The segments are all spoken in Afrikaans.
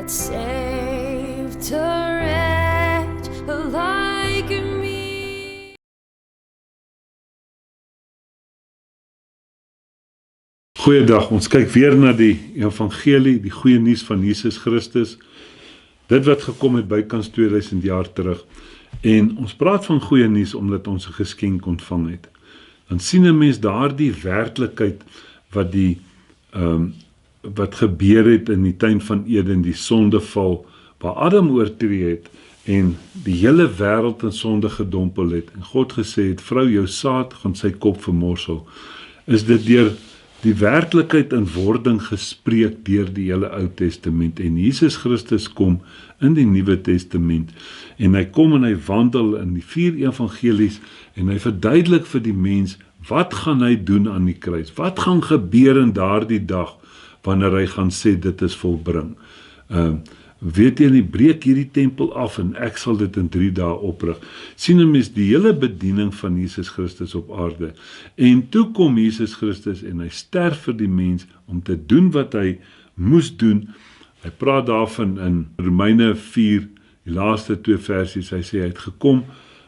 that saved a wretch like me. Goeiedag, ons kyk weer na die evangelie, die goeie nuus van Jesus Christus. Dit wat gekom het bykans 2000 jaar terug. En ons praat van goeie nuus omdat ons 'n geskenk ontvang het. Dan sien 'n mens daardie werklikheid wat gebeur het in die tuin van Eden, die sondeval, waar Adam oortree het en die hele wêreld in sonde gedompel het. En God gesê het, vrou, jou saad gaan sy kop vermorsel. Is dit deur die werklikheid in wording gespreek deur die hele Ou Testament, en Jesus Christus kom in die Nuwe Testament, en hy kom en hy wandel in die 4 evangelies, en hy verduidelik vir die mens, wat gaan hy doen aan die kruis, wat gaan gebeur in daardie dag, wanneer hy gaan sê, dit is volbring. Weet jy, breek hierdie tempel af, en ek sal dit in 3 dae oprig. Sien jy mens die hele bediening van Jesus Christus op aarde, en toe kom Jesus Christus, en hy sterf vir die mens, om te doen wat hy moes doen. Hy praat daarvan in Romeine 4, die laaste 2 versies, hy sê, hy het gekom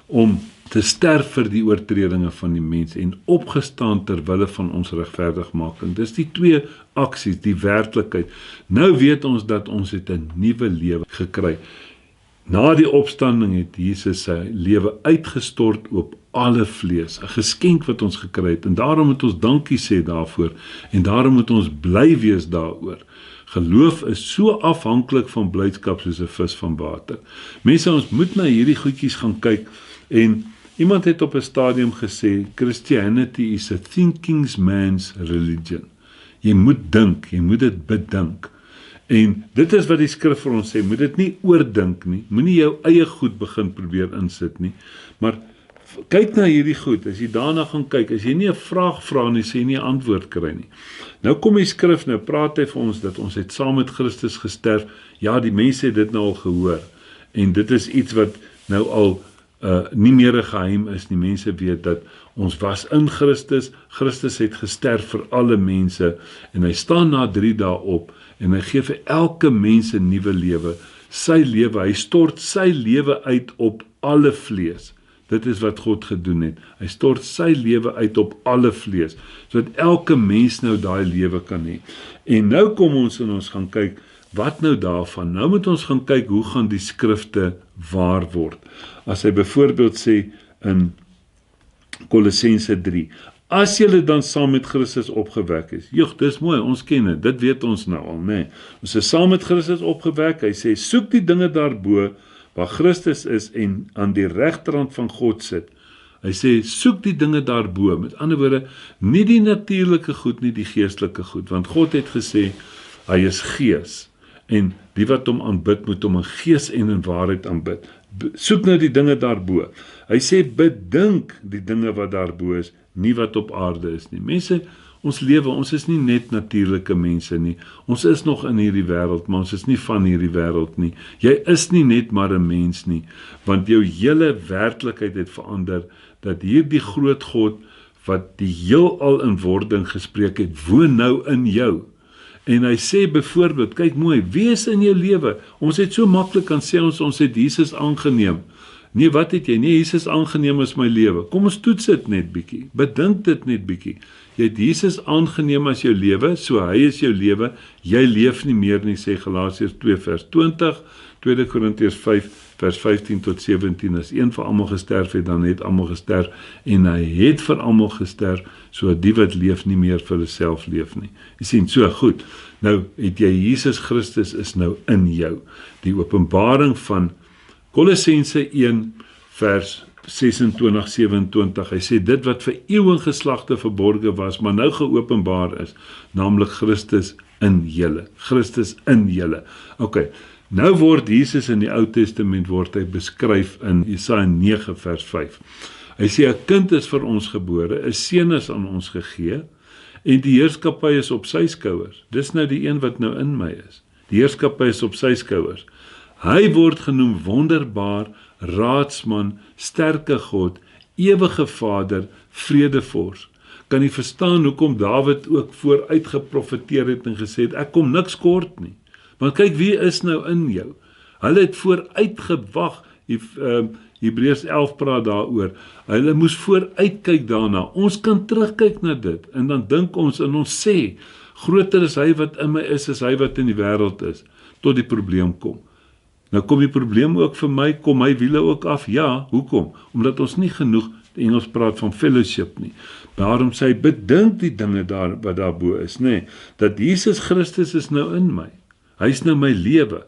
om te sterf vir die oortredinge van die mens, en opgestaan ter wille van ons regverdigmaking. Dis die 2 aksies, die werklikheid. Nou weet ons dat ons het 'n nuwe lewe gekry. Na die opstanding het Jesus sy lewe uitgestort op alle vlees, 'n geskenk wat ons gekry het, en daarom moet ons dankie sê daarvoor, en daarom moet ons bly wees daaroor. Geloof is so afhanklik van blydskap soos 'n vis van water. Mense, ons moet na hierdie goedjies gaan kyk, en iemand het op 'n stadium gesê, Christianity is a thinking man's religion. Jy moet dink, jy moet dit bedink. En dit is wat die skrif vir ons sê, moet dit nie oordink nie, moenie jou eie goed begin probeer insit nie, maar kyk na hierdie goed, as jy daarna gaan kyk, as jy nie 'n vraag vra nie, sê jy nie 'n antwoord kry nie. Nou kom die skrif, nou praat hy vir ons, dat ons het saam met Christus gesterf. Ja, die mense het dit nou al gehoor, en dit is iets wat nou al nie meer 'n geheim is nie. Mense weet dat ons was in Christus, Christus het gesterf vir alle mense, en hy staan na 3 dae op, en hy gee vir elke mens 'n nuwe lewe, sy lewe, hy stort sy lewe uit op alle vlees. Dit is wat God gedoen het, hy stort sy lewe uit op alle vlees, sodat elke mens nou daai lewe kan hê. En nou kom ons en ons gaan kyk, wat nou daarvan? Nou moet ons gaan kyk, hoe gaan die skrifte waar word? As hy byvoorbeeld sê in Kolossense 3, as julle dan saam met Christus opgewek is, dis mooi, ons ken dit weet ons nou al, nee. Ons is saam met Christus opgewek, hy sê, soek die dinge daarbo, waar Christus is en aan die regterhand van God sit. Hy sê, soek die dinge daarbo, met ander woorde, nie die natuurlike goed, nie die geestelike goed, want God het gesê, hy is gees, en die wat hom aanbid, moet hom in gees en in waarheid aanbid. Soek nou die dinge daarbo. Hy sê, bedink die dinge wat daarbo is, nie wat op aarde is nie. Mense, ons lewe, ons is nie net natuurlike mense nie. Ons is nog in hierdie wêreld, maar ons is nie van hierdie wêreld nie. Jy is nie net maar 'n mens nie, want jou hele werklikheid het verander, dat hierdie groot God, wat die heelal in wording gespreek het, woon nou in jou. En hy sê byvoorbeeld, kyk mooi, wie is in jou lewe? Ons het so maklik kan sê ons het Jesus aangeneem. Nee, wat het jy? Nee, Jesus aangeneem is my lewe. Kom ons toets dit net bietjie. Bedink dit net bietjie. Jy het Jesus aangeneem as jou lewe, so hy is jou lewe. Jy leef nie meer nie, sê Galasiërs 2 vers 20, 2 Korintiërs 5 vers 15 tot 17. As een vir almal gesterf het, dan het almal gesterf, en hy het vir almal gesterf, so die wat leef nie meer vir hulself leef nie. Jy sien, so goed. Nou het jy Jesus Christus is nou in jou. Die openbaring van Kolossense 1 vers 26-27, hy sê dit wat vir eeuwige geslagte verborge was, maar nou geopenbaar is, naamlik Christus in julle. Christus in julle. Okay, nou word Jesus in die Ou Testament word hy beskryf in Jesaja 9 vers 5. Hy sê 'n kind is vir ons gebore, 'n seun is aan ons gegee, en die heerskappy is op sy skouers. Dis nou die een wat nou in my is. Die heerskappy is op sy skouers. Hy word genoem wonderbaar, raadsman, sterke God, ewige Vader, vredevors. Kan jy verstaan hoekom Dawid ook vooruit geprofeteer het en gesê het, ek kom niks kort nie. Want kyk, wie is nou in jou? Hulle het vooruit gewag. Hebreërs 11 praat daaroor. Hulle moes vooruit kyk daarna. Ons kan terugkyk na dit en dan dink ons en ons sê, groter is hy wat in my is as hy wat in die wêreld is, tot die probleem kom. Nou kom die probleem ook vir my, kom my wiele ook af? Ja, hoekom? Omdat ons nie genoeg, die Engels praat van fellowship nie. Daarom sê hy, bedink die dinge daar, wat daarbo is, nê, dat Jesus Christus is nou in my. Hy is nou my lewe.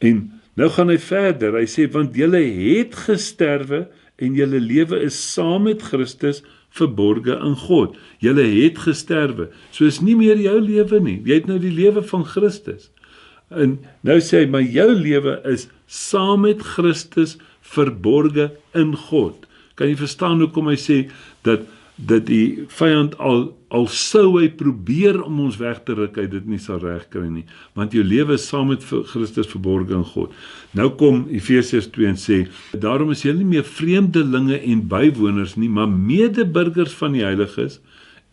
En nou gaan hy verder, hy sê, want julle het gesterwe en julle lewe is saam met Christus verborge in God. Julle het gesterwe, so is nie meer jou lewe nie, jy het nou die lewe van Christus. En nou sê hy, maar jou lewe is saam met Christus verborge in God. Kan jy verstaan hoekom hy sê, dat die vyand al sou hy probeer om ons weg te ruk, hy dit nie sal regkry nie, want jou lewe is saam met Christus verborge in God. Nou kom Efesiërs 2 en sê, daarom is julle nie meer vreemdelinge en bywoners nie, maar medeburgers van die heiliges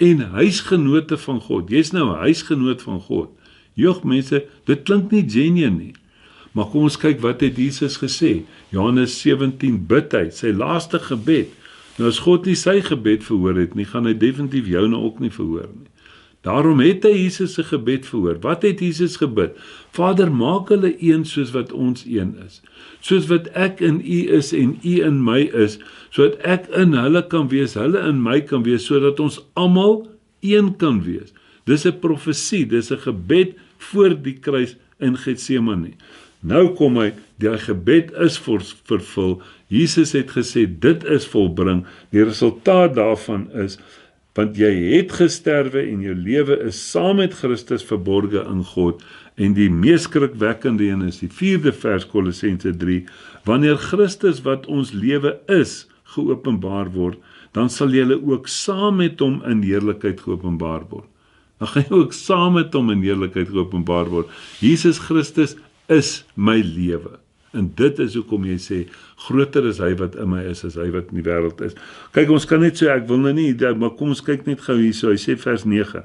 en huisgenote van God. Jy is nou 'n huisgenoot van God. Jog mense, dit klink nie genuine nie. Maar kom ons kyk wat het Jesus gesê. Johannes 17 bid hy, sy laaste gebed. Nou as God nie sy gebed verhoor het nie, gaan hy definitief jou nou ook nie verhoor nie. Daarom het hy Jesus se gebed verhoor. Wat het Jesus gebid? Vader, maak hulle een soos wat ons een is. Soos wat ek in u is en u in my is, sodat ek in hulle kan wees, hulle in my kan wees, sodat ons almal een kan wees. Dis 'n profesie, dis 'n gebed voor die kruis in Getsemane. Nou kom hy, die gebed is vervul. Jesus het gesê, dit is volbring. Die resultaat daarvan is, want jy het gesterwe en jou lewe is saam met Christus verborge in God. En die mees skrikwekkende een is die 4de vers Kolossense 3. Wanneer Christus wat ons lewe is, geopenbaar word, dan sal julle ook saam met hom in heerlikheid geopenbaar word. Dan gaan jy ook saam met hom in heerlikheid geopenbaar word. Jesus Christus is my lewe. En dit is hoekom jy sê, groter is hy wat in my is, as hy wat in die wêreld is. Kyk, ons kan net so, ek wil nou nie, maar kom ons kyk net gou hierso, hy sê vers 9,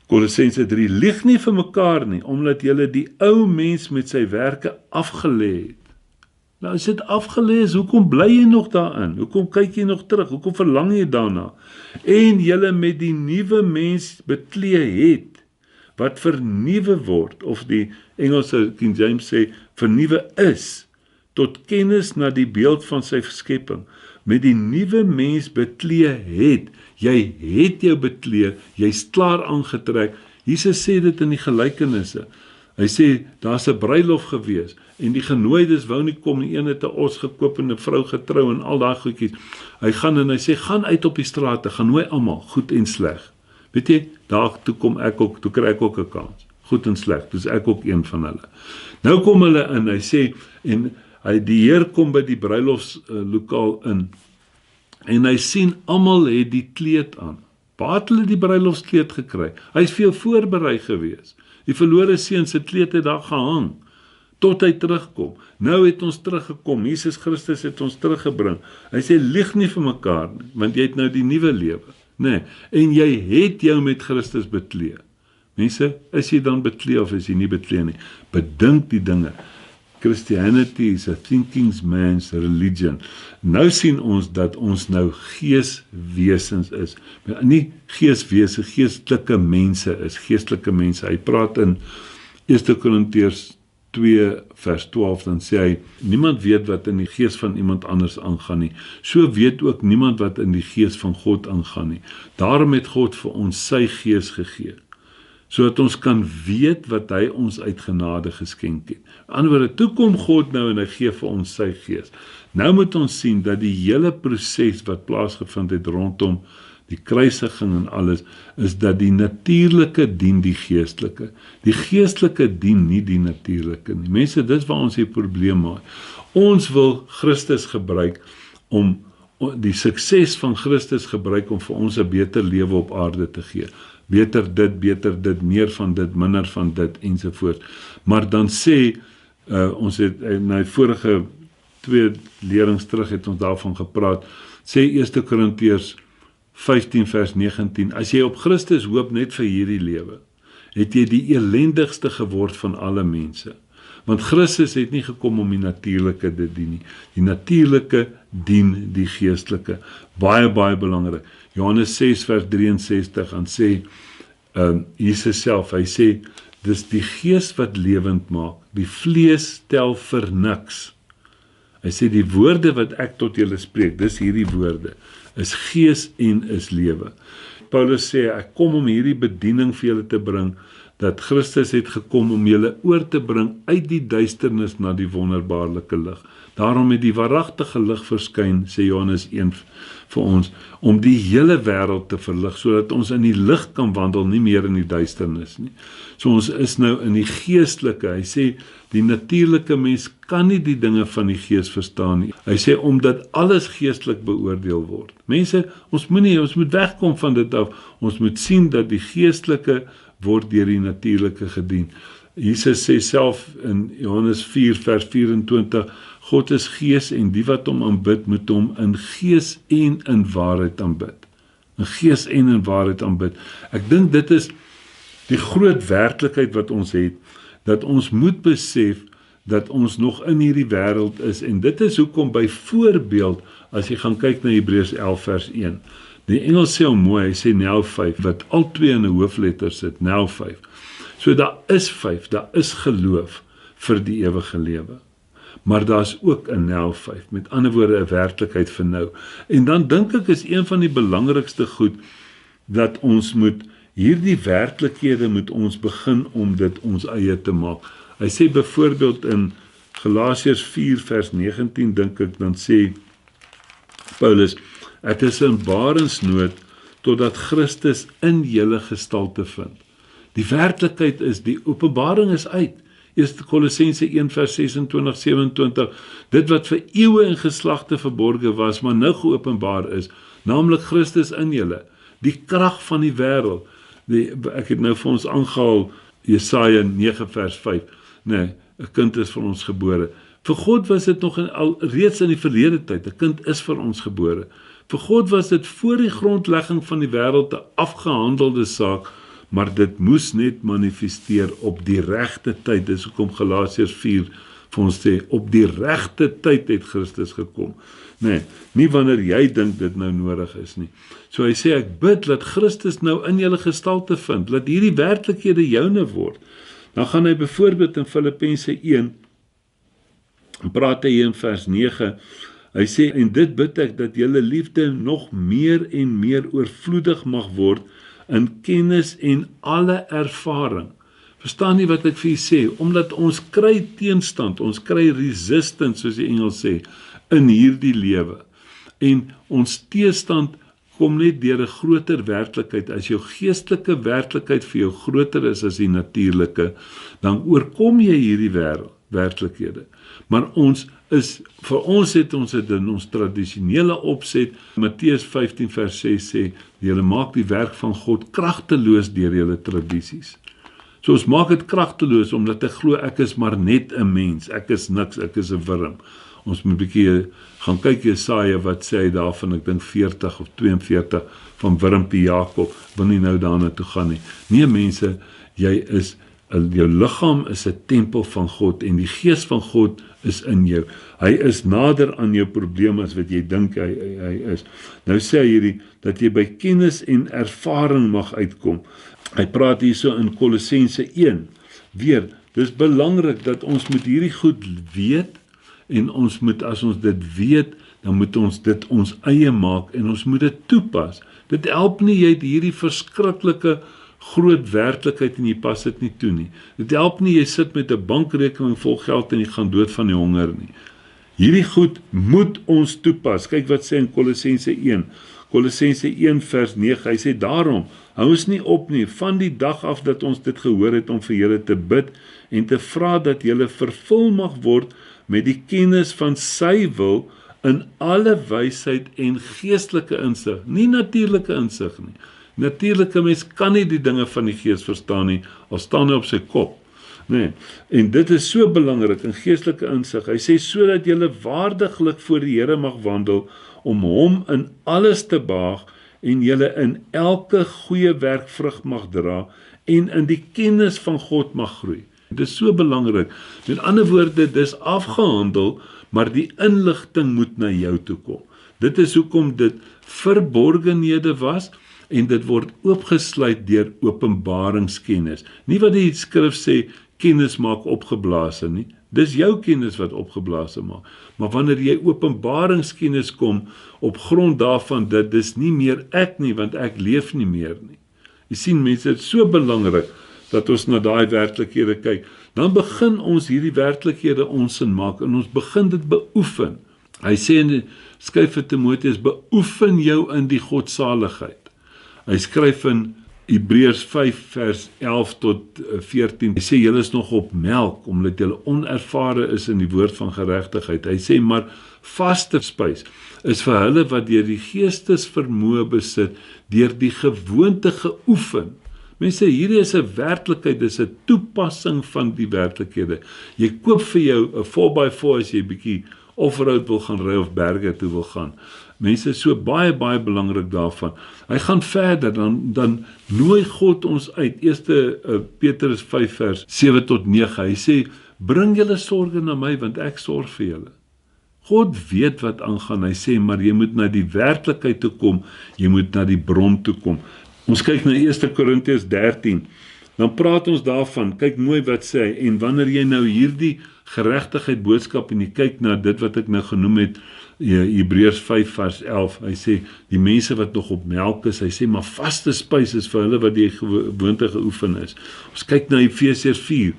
Kolossense 3, lieg nie vir mekaar nie, omdat julle die ou mens met sy werke afgelê het. Nou as dit afgelê is, hoekom bly jy nog daarin? Hoekom kyk jy nog terug? Hoekom verlang jy daarna? En julle met die nuwe mens beklee het, wat vernuwe word, of die Engelse King James sê, vernuwe is, tot kennis na die beeld van sy skepping. Met die nuwe mens beklee het, jy het jou beklee, jy's klaar aangetrek. Jesus sê dit in die gelykenisse. Hy sê, daar's 'n bruilof gewees, en die genooides wou nie kom, die een het 'n os gekoop en 'n vrou getrou en al daai goedjies. Hy gaan en hy sê, gaan uit op die strate, gaan nooi almal, goed en sleg. Weet jy, daar toe kom ek ook, toe kry ek ook 'n kans. Goed en sleg, dus ek ook een van hulle. Nou kom hulle in, hy sê, en die Heer kom by die bruilofslokaal in, en hy sien, almal het die kleed aan. Waar het hulle die bruilofskleed gekry? Hy is veel voorberei gewees. Die verlore seun se kleed het daar gehang, tot hy terugkom. Nou het ons teruggekom, Jesus Christus het ons teruggebring. Hy sê, lieg nie vir mekaar, want jy het nou die nuwe lewe. Nee, en jy het jou met Christus beklee. Mense, is jy dan beklee of is jy nie beklee nie? Bedink die dinge. Christianity is a thinking man's religion. Nou sien ons dat ons nou geeswesens is. Nie geeswese, geestelike mense is, geestelike mense. Hy praat in 1 Korintiërs 2 vers 12, dan sê hy, niemand weet wat in die gees van iemand anders aangaan nie. So weet ook niemand wat in die gees van God aangaan nie. Daarom het God vir ons sy gees gegee, sodat ons kan weet wat hy ons uit genade geskenk het. Aan die ander wyse, toe kom God nou en hy gee vir ons sy gees. Nou moet ons sien dat die hele proses wat plaasgevind het rondom die kruisiging en alles, is dat die natuurlike dien die geestelike. Die geestelike dien nie die natuurlike nie. Mense, dis waar ons die probleem maak. Ons wil Christus gebruik om die sukses van Christus gebruik om vir ons 'n beter lewe op aarde te gee. Beter dit, meer van dit, minder van dit, ensovoorts. Maar dan sê, ons het na die vorige 2 lerings terug het ons daarvan gepraat, sê 1 Korintiërs 15 vers 19, as jy op Christus hoop net vir hierdie lewe, het jy die elendigste geword van alle mense. Want Christus het nie gekom om die natuurlike te dien nie. Die natuurlike dien die geestelike. Baie, baie belangrik. Johannes 6 vers 63 en sê Jesus self, hy sê, dis die gees wat lewend maak. Die vlees tel vir niks. Hy sê die woorde wat ek tot julle spreek, dis hierdie woorde, is gees en is lewe. Paulus sê, ek kom om hierdie bediening vir julle te bring, dat Christus het gekom om julle oor te bring uit die duisternis na die wonderbaarlike lig. Daarom het die waaragtige lig verskyn, sê Johannes 1 vir ons, om die hele wêreld te verlig, sodat ons in die lig kan wandel, nie meer in die duisternis nie. So ons is nou in die geestelike. Hy sê, die natuurlike mens kan nie die dinge van die gees verstaan nie. Hy sê, omdat alles geestelik beoordeel word. Mense, ons moet wegkom van dit af. Ons moet sien dat die geestelike word deur die natuurlike gedien. Jesus sê self in Johannes 4 vers 24, God is gees en die wat hom aanbid, moet hom in gees en in waarheid aanbid. In gees en in waarheid aanbid. Ek dink dit is die groot werklikheid wat ons het, dat ons moet besef dat ons nog in hierdie wêreld is, en dit is hoekom byvoorbeeld, as jy gaan kyk na Hebreërs 11 vers 1, die Engels sê hom mooi, hy sê now 5, wat al twee in 'n hoofletter sit, now 5. So daar is 5, daar is geloof vir die ewige lewe. Maar daar's ook 'n now 5, met ander woorde 'n werklikheid vir nou. En dan dink ek is een van die belangrikste goed, dat ons moet, hierdie werklikhede moet ons begin om dit ons eie te maak. Hy sê byvoorbeeld in Galasiërs 4 vers 19, dink ek, dan sê Paulus, ek is in barensnood, totdat Christus in julle gestalte vind. Die werklikheid is, die openbaring is uit. Eerste Kolossense 1 vers 26, 27, dit wat vir eeue en geslagte verborge was, maar nou geopenbaar is, naamlik Christus in julle, die krag van die wêreld. Ek het nou vir ons aangehaal, Jesaja 9 vers 5, nee, 'n kind is vir ons gebore. Vir God was dit nog reeds in die verlede tyd, 'n kind is vir ons gebore. Vir God was dit voor die grondlegging van die wêreld 'n afgehandelde saak, maar dit moes net manifesteer op die regte tyd. Dis hoekom Galasiërs 4 vir ons sê, op die regte tyd het Christus gekom. Nee, nie wanneer jy dink dit nou nodig is nie. So hy sê, ek bid, dat Christus nou in julle gestalte vind, laat hierdie werklikhede joune word. Dan gaan hy byvoorbeeld in Filippense 1, praat hy in vers 9, hy sê, en dit bid ek, dat julle liefde nog meer en meer oorvloedig mag word, in kennis en alle ervaring. Verstaan nie wat ek vir julle sê, omdat ons kry teenstand, ons kry resistance, soos die Engels sê, in hierdie lewe. En ons teestand kom net deur 'n groter werklikheid. As jou geestelike werklikheid vir jou groter is as die natuurlike, dan oorkom jy hierdie werklikhede. Maar vir ons het ons dit in ons tradisionele opset, Matteus 15 vers 6 sê, julle maak die werk van God kragteloos deur julle tradisies. So ons maak dit kragteloos, omdat ek glo ek is maar net 'n mens, ek is niks, ek is 'n wurm. Ons moet 'n bietjie gaan kyk Jesaja wat sê hy daarvan, ek dink 40 of 42 van wurmpie Jakob, wil nie nou daarna toe gaan nie. Nee mense, jou liggaam is 'n tempel van God en die gees van God is in jou. Hy is nader aan jou probleem as wat jy dink hy is. Nou sê hy hierdie, dat jy by kennis en ervaring mag uitkom. Hy praat hierso in Kolossense 1. Weer, dis belangrik dat ons moet hierdie goed weet, en ons moet, as ons dit weet, dan moet ons dit ons eie maak, en ons moet dit toepas. Dit help nie, jy het hierdie verskriklike groot werklikheid en jy pas dit nie toe nie. Dit help nie, jy sit met 'n bankrekening vol geld en jy gaan dood van die honger nie. Hierdie goed moet ons toepas. Kyk wat sê in Kolossense 1. Kolossense 1 vers 9, hy sê daarom, hou ons nie op nie, van die dag af dat ons dit gehoor het om vir julle te bid en te vra dat julle vervul mag word met die kennis van sy wil in alle wysheid en geestelike insig, nie natuurlike insig nie. Natuurlike mens kan nie die dinge van die gees verstaan nie, al staan hy op sy kop. Nee. En dit is so belangrik in geestelike insig. Hy sê sodat julle waardiglik voor die Here mag wandel, om hom in alles te behaag en julle in elke goeie werk vrug mag dra en in die kennis van God mag groei. Dit is so belangrik. Met ander woorde, dis afgehandel, maar die inligting moet na jou toe kom. Dit is hoekom dit verborgenhede was, en dit word oopgesluit deur openbaringskennis. Nie wat die skrif sê, kennis maak opgeblaase nie. Dis jou kennis wat opgeblaase maak. Maar wanneer jy openbaringskennis kom, op grond daarvan, dit is nie meer ek nie, want ek leef nie meer nie. Jy sien mense, dit is so belangrik, dat ons na daai werklikhede kyk. Dan begin ons hierdie werklikhede onsin maak, en ons begin dit beoefen. Hy sê in die skryf vir Timoteus, beoefen jou in die godsaligheid. Hy skryf in Hebreërs 5 vers 11 tot 14, hy sê julle is nog op melk, omdat julle onervare is in die woord van geregtigheid. Hy sê, maar vaste spys is vir hulle wat deur die geestesvermoë besit, deur die gewoonte geoefen. Mense, hierdie is 'n werklikheid, dis 'n toepassing van die werklikhede. Jy koop vir jou 'n 4x4 as jy bietjie off-road wil gaan ry of berge toe wil gaan. Mense, so baie belangrik daarvan. Hy gaan verder, dan nooi God ons uit. 1 Petrus 5 vers 7 tot 9. Hy sê, bring julle sorge na my, want ek sorg vir julle. God weet wat aangaan. Hy sê, maar jy moet na die werklikheid toe kom, jy moet na die bron toe kom. Ons kyk na 1 Korintiërs 13. Dan praat ons daarvan, kyk mooi wat sê hy, en wanneer jy nou hierdie geregtigheid boodskap en jy kyk na dit wat ek nou genoem het, Hebreërs 5 vers 11, hy sê, die mense wat nog op melk is, hy sê, maar vaste spys is vir hulle wat die gewoonte geoefen is. Ons kyk na Efesiërs 4,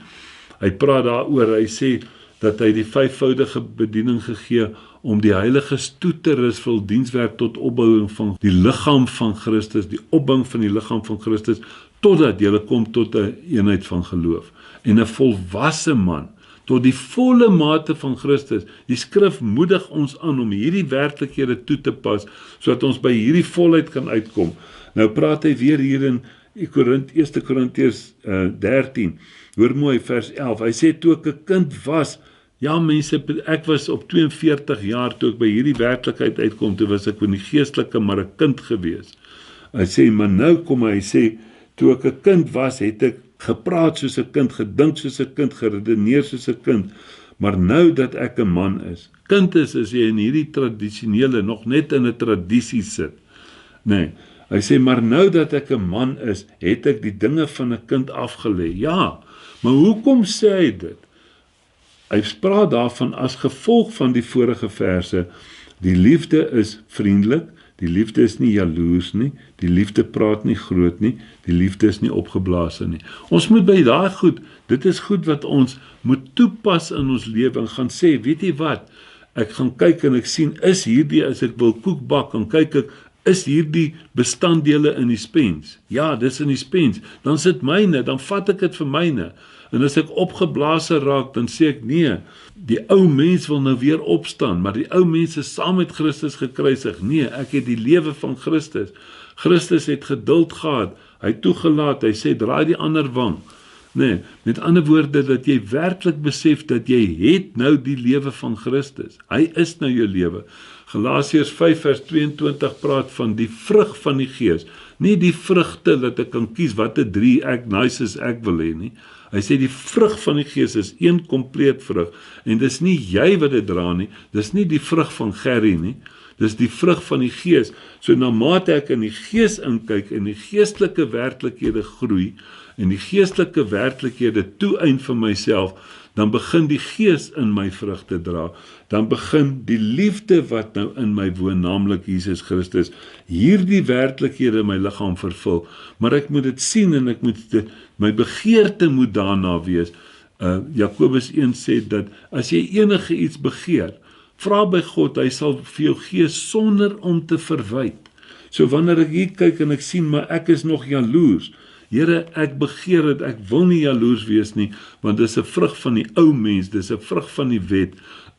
hy praat daaroor, hy sê, dat hy die 5voudige bediening gegee, om die heiliges toe te rus vir dienswerk tot opbouing van die liggaam van Christus, die opbouing van die liggaam van Christus, totdat jy kom tot 'n eenheid van geloof, en 'n volwasse man, tot die volle mate van Christus. Die skrif moedig ons aan om hierdie werklikhede toe te pas, sodat ons by hierdie volheid kan uitkom. Nou praat hy weer hier in 1 Korintiërs 13, hoor mooi vers 11, hy sê, toe ek 'n kind was, ja mense, ek was op 42 jaar, toe ek by hierdie werklikheid uitkom, toe was ek in die geestelike maar 'n kind gewees. Hy sê, maar nou kom hy sê, toe ek 'n kind was, het ek gepraat soos 'n kind, gedink soos 'n kind, geredeneer soos 'n kind, maar nou dat ek 'n man is, kind is jy in hierdie tradisionele, nog net in 'n tradisie sit. Nee, hy sê, maar nou dat ek 'n man is, het ek die dinge van 'n kind afgelê. Ja, maar hoekom sê hy dit? Hy praat daarvan as gevolg van die vorige verse, die liefde is vriendelik, die liefde is nie jaloers nie, die liefde praat nie groot nie, die liefde is nie opgeblaase nie. Ons moet by daai goed, dit is goed wat ons moet toepas in ons lewe en gaan sê, weet jy wat, ek gaan kyk en ek sien, is hierdie, as ek wil koek bak, dan kyk ek, is hierdie bestanddele in die spens? Ja, dis in die spens. Dan sit myne, dan vat ek dit vir myne. En as ek opgeblaase raak, dan sê ek, nee, die ou mens wil nou weer opstaan, maar die ou mens is saam met Christus gekruisig. Nee, ek het die lewe van Christus. Christus het geduld gehad, hy toegelaat, hy sê, draai die ander wang. Nee, met ander woorde, dat jy werklik besef, dat jy het nou die lewe van Christus. Hy is nou jou lewe. Galasiërs 5 vers 22 praat van die vrug van die gees. Nie die vrugte dat ek kan kies watter 3 ek nice is ek wil hê nie. Hy sê die vrug van die gees is een kompleet vrug. En dis nie jy wat dit dra nie, dis nie die vrug van Gerry nie. Dis die vrug van die gees. So na mate ek in die gees inkyk en die geestelike werklikhede groei en die geestelike werklikhede toeëien vir myself, dan begin die gees in my vrug te dra. Dan begin die liefde wat nou in my woon, naamlik Jesus Christus, hierdie werklikhede in my liggaam vervul. Maar ek moet dit sien en ek moet dit, my begeerte moet daarna wees. Jakobus 1 sê dat as jy enige iets begeer, vra by God, hy sal vir jou gee sonder om te verwyd. So wanneer ek hier kyk en ek sien, maar ek is nog jaloers, Here, ek begeer dit, ek wil nie jaloers wees nie, want dis 'n vrug van die ou mens, dis 'n vrug van die wet.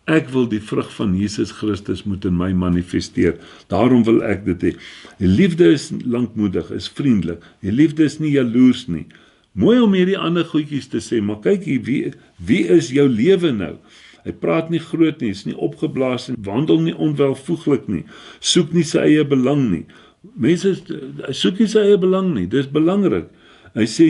Ek wil die vrug van Jesus Christus moet in my manifesteer. Daarom wil ek dit hê. Die liefde is lankmoedig, is vriendelik. Die liefde is nie jaloers nie. Mooi om hierdie ander goedjies te sê, maar kyk hier, wie is jou lewe nou? Hy praat nie groot nie, is nie opgeblaas nie, wandel nie onwelvoeglik nie, soek nie sy eie belang nie, Mense soek nie sy eie belang nie, dis belangrik. Hy sê,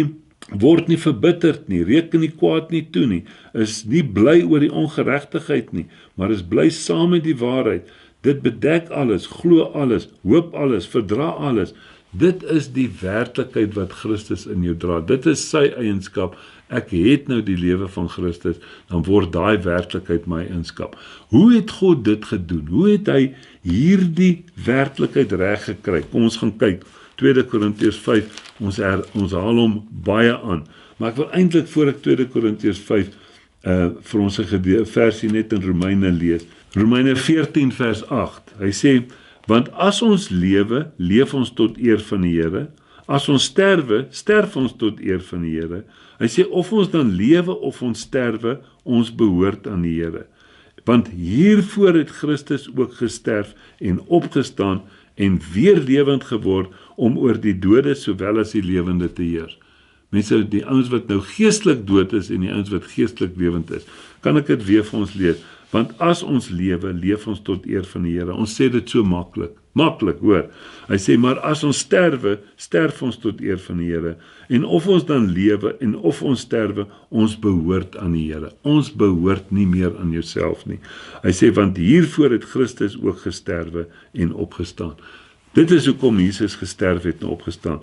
word nie verbitterd nie, reken nie kwaad nie toe nie, is nie bly oor die ongeregtigheid nie, maar is bly saam met die waarheid. Dit bedek alles, glo alles, hoop alles, verdra alles. Dit is die werklikheid wat Christus in jou dra. Dit is sy eienskap. Ek het nou die lewe van Christus, dan word daai werklikheid my eienskap. Hoe het God dit gedoen? Hoe het hy hierdie werklikheid reg gekry? Kom ons gaan kyk. 2 Korintiërs 5, ons haal hom baie aan. Maar ek wil eintlik voor ek 2 Korintiërs 5 vir ons 'n versie net in Romeine lees. Romeine 14 vers 8. Hy sê, want as ons lewe, leef ons tot eer van die Here. As ons sterwe, sterf ons tot eer van die Here. Hy sê, of ons dan lewe of ons sterwe, ons behoort aan die Here. Want hiervoor het Christus ook gesterf en opgestaan en weer lewend geword om oor die dode sowel as die lewende te heers. Mense, die ouens wat nou geestelik dood is en die ouens wat geestelik lewend is, kan ek dit weer vir ons lees. Want as ons lewe, leef ons tot eer van die Here. Ons sê dit so maklik, hoor. Hy sê, maar as ons sterwe, sterf ons tot eer van die Here. En of ons dan lewe en of ons sterwe, ons behoort aan die Here. Ons behoort nie meer aan jouself nie. Hy sê, want hiervoor het Christus ook gesterwe en opgestaan. Dit is hoekom Jesus gesterf het en opgestaan.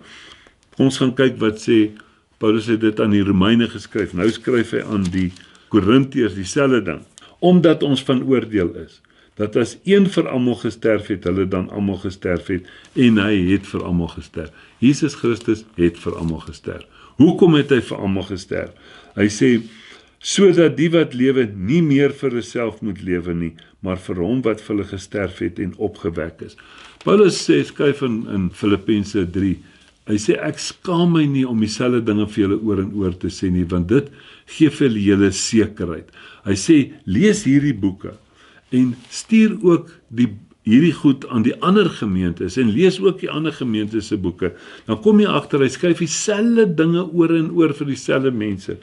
Ons gaan kyk wat sê, Paulus het dit aan die Romeine geskryf, nou skryf hy aan die Korintiërs dieselfde ding. Omdat ons van oordeel is, dat as een vir almal gesterf het, hulle dan almal gesterf het, en hy het vir almal gesterf. Jesus Christus het vir almal gesterf. Hoekom het hy vir almal gesterf? Hy sê, sodat die wat lewe nie meer vir hulself moet lewe nie, maar vir hom wat vir hulle gesterf het en opgewek is. Paulus sê, skryf in Filippense 3, hy sê, ek skaam my nie om dieselfde dinge vir julle oor en oor te sê nie, want dit gee vir julle sekerheid. Hy sê, lees hierdie boeke en stuur ook hierdie goed aan die ander gemeentes en lees ook die ander gemeentes se boeke. Dan kom jy agter, hy skryf dieselfde dinge oor en oor vir dieselfde mense,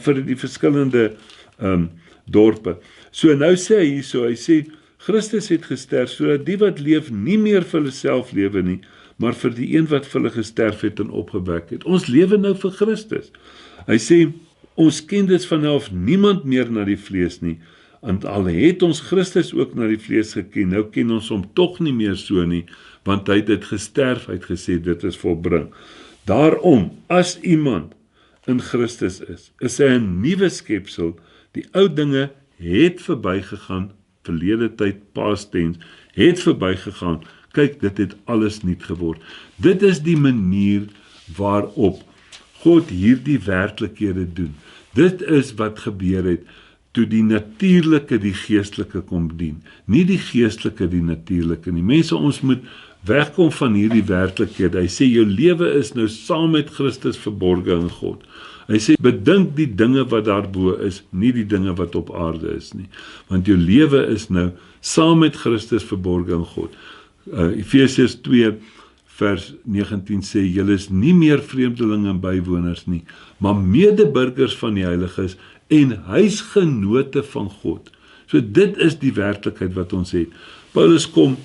vir die verskillende dorpe. So nou sê hy hierso, hy sê, Christus het gesterf, sodat die wat leef nie meer vir hulle self lewe nie, maar vir die een wat vir hulle gesterf het en opgewek het. Ons lewe nou vir Christus. Hy sê, ons ken dus vanaf niemand meer na die vlees nie, en al het ons Christus ook na die vlees geken, nou ken ons hom tog nie meer so nie, want hy het dit gesterf, hy het gesê, dit is volbring. Daarom, as iemand in Christus is hy 'n nuwe skepsel, die ou dinge het verbygegaan, verlede tyd, past tense, het verbygegaan, kyk, dit het alles nuut geword. Dit is die manier waarop God hierdie werklikhede doen. Dit is wat gebeur het, toe die natuurlike die geestelike kom dien. Nie die geestelike die natuurlike nie. Mense, ons moet wegkom van hierdie werklikhede. Hy sê, jou lewe is nou saam met Christus verborge in God. Hy sê, bedink die dinge wat daarbo is, nie die dinge wat op aarde is nie. Want jou lewe is nou saam met Christus verborge in God. Efesiërs 2 vers 19 sê, julle is nie meer vreemdelinge en bywoners nie, maar medeburgers van die heiliges en huisgenote van God. So dit is die werklikheid wat ons het. Paulus kom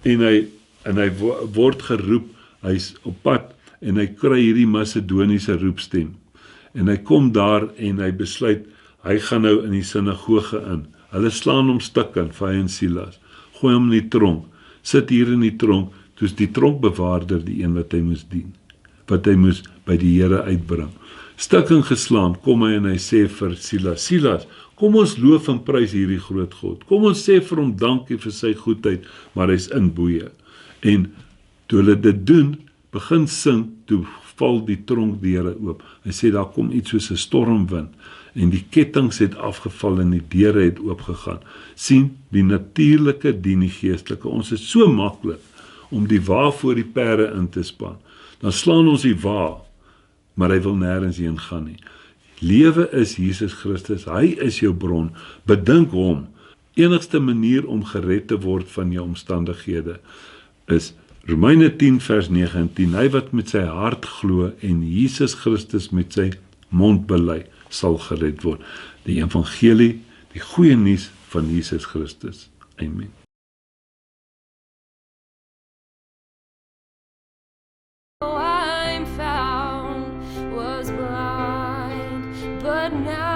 en hy word geroep, hy's op pad en hy kry hierdie Macedoniese roepstem. En hy kom daar en hy besluit, hy gaan nou in die sinagoge in. Hulle slaan hom stuk aan, hy en Silas, gooi hom in die tronk, sit hier in die tronk, toes die tronkbewaarder die een wat hy moes dien, wat hy moes by die Here uitbring. Stuk en geslaan, kom hy en hy sê vir Silas, Silas, kom ons loof en prys hierdie groot God, kom ons sê vir hom dankie vir sy goedheid, maar hy's in boeye. En toe hulle dit doen, begin sing, toe val die tronkdeure oop. Hy sê, daar kom iets soos 'n stormwind, en die kettinge het afgeval en die deure het oopgegaan. Sien, die natuurlike dien die geestelike. Ons is so maklik om die wa voor die perde in te span. Dan slaan ons die wa, maar hy wil nêrens heen gaan nie. Lewe is Jesus Christus, hy is jou bron, bedink hom. Enigste manier om gered te word van jou omstandighede is Romeine 10 vers 9 en 10, hy wat met sy hart glo en Jesus Christus met sy mond bely, sal gered word. Die evangelie, die goeie nuus van Jesus Christus. Amen. but now